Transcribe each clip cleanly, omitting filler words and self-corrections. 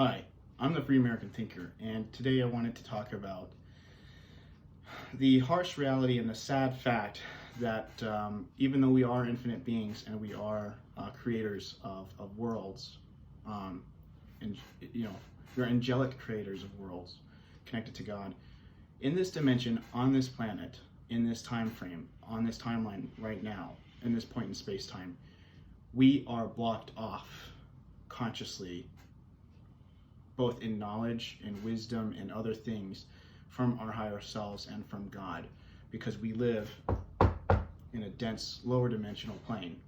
Hi, I'm the Free American Thinker, and today I wanted to talk about the harsh reality and the sad fact that even though we are infinite beings and we are creators of worlds, and we're angelic creators of worlds connected to God, in this dimension, on this planet, in this time frame, on this timeline right now, in this point in space-time, we are blocked off consciously, both in knowledge and wisdom and other things, from our higher selves and from God, because we live in a dense, lower dimensional plane.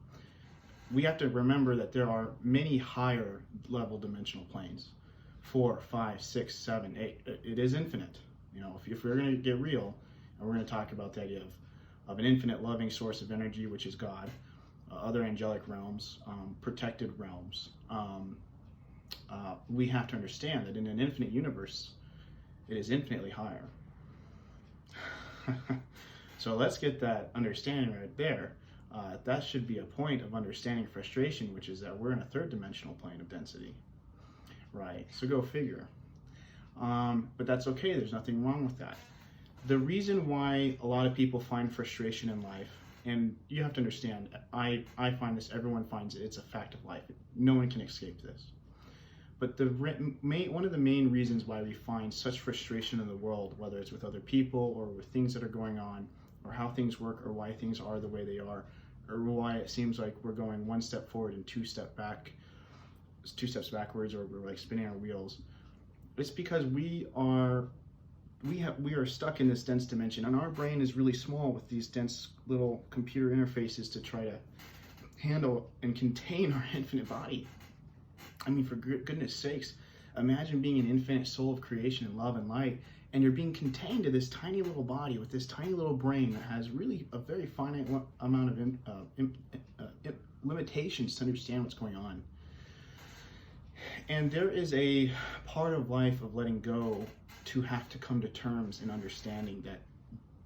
We have to remember that there are many higher level dimensional planes, 4, 5, 6, 7, 8. It is infinite. If we're going to get real, and we're going to talk about the idea of an infinite loving source of energy, which is God, other angelic realms, protected realms, we have to understand that in an infinite universe, it is infinitely higher. So let's get that understanding right there. That should be a point of understanding frustration, which is that we're in a third dimensional plane of density, right? So go figure. But that's okay, there's nothing wrong with that. The reason why a lot of people find frustration in life, and you have to understand, I find this, everyone finds it, it's a fact of life. No one can escape this. But one of the main reasons why we find such frustration in the world, whether it's with other people or with things that are going on, or how things work, or why things are the way they are, or why it seems like we're going one step forward and two steps backwards, or we're like spinning our wheels, it's because we are stuck in this dense dimension, and our brain is really small with these dense little computer interfaces to try to handle and contain our infinite body. I mean, for goodness sakes, imagine being an infinite soul of creation and love and light, and you're being contained to this tiny little body with this tiny little brain that has really a very finite amount of limitations to understand what's going on. And there is a part of life of letting go to have to come to terms and understanding that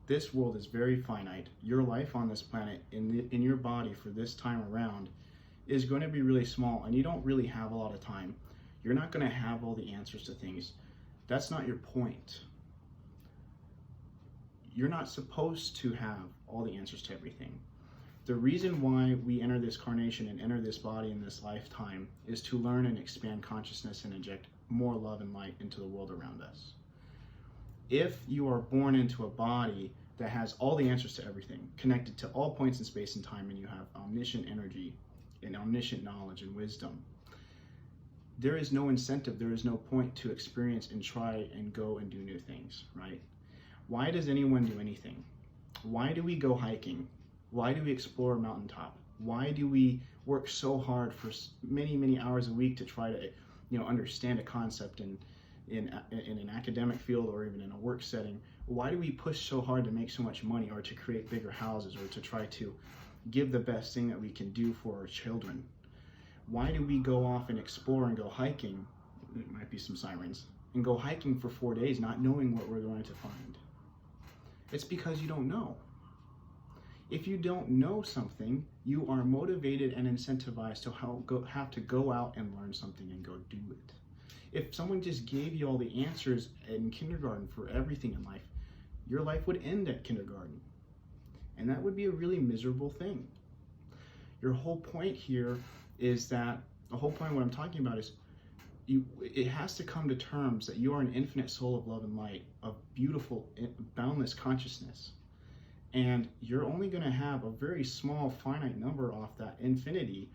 this world is very finite. Your life on this planet, in your body for this time around, is going to be really small, and you don't really have a lot of time. You're not going to have all the answers to things. That's not your point. You're not supposed to have all the answers to everything. The reason why we enter this carnation and enter this body in this lifetime is to learn and expand consciousness and inject more love and light into the world around us. If you are born into a body that has all the answers to everything, connected to all points in space and time, and you have omniscient energy and omniscient knowledge and wisdom, there is no incentive, there is no point to experience and try and go and do new things, right? Why does anyone do anything? Why do we go hiking? Why do we explore a mountaintop? Why do we work so hard for many, many hours a week to try to, understand a concept in an academic field or even in a work setting? Why do we push so hard to make so much money, or to create bigger houses, or to try to give the best thing that we can do for our children? Why do we go off and explore and go hiking? There might be some sirens. And go hiking for 4 days not knowing what we're going to find. It's because you don't know. If you don't know something, you are motivated and incentivized to have to go out and learn something and go do it. If someone just gave you all the answers in kindergarten for everything in life, your life would end at kindergarten. And that would be a really miserable thing. Your whole point here is that, the whole point of what I'm talking about is, it has to come to terms that you are an infinite soul of love and light, of beautiful, boundless consciousness. And you're only going to have a very small, finite number off that infinity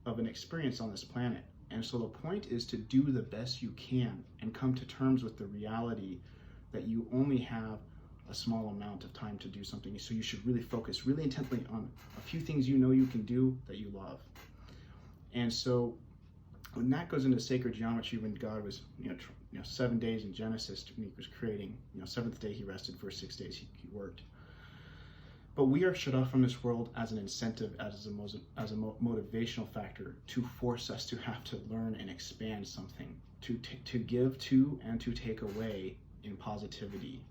of an experience on this planet. And so the point is to do the best you can and come to terms with the reality that you only have a small amount of time to do something. So you should really focus really intently on a few things you know you can do that you love. And so when that goes into sacred geometry, when God was 7 days in Genesis when he was creating, seventh day he rested, for 6 days he worked. But we are shut off from this world as an incentive, as a motivational factor to force us to have to learn and expand something, to give to and to take away in positivity.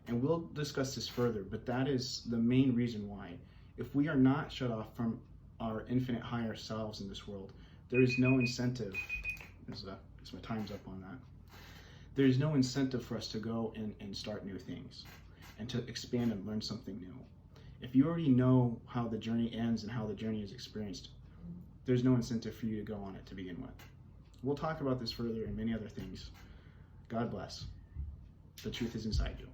And we'll discuss this further, but that is the main reason why. If we are not shut off from our infinite higher selves in this world, there is no incentive. There's So my time's up on that. There's no incentive for us to go and start new things and to expand and learn something new. If you already know how the journey ends and how the journey is experienced, there's no incentive for you to go on it to begin with. We'll talk about this further and many other things. God bless. The truth is inside you.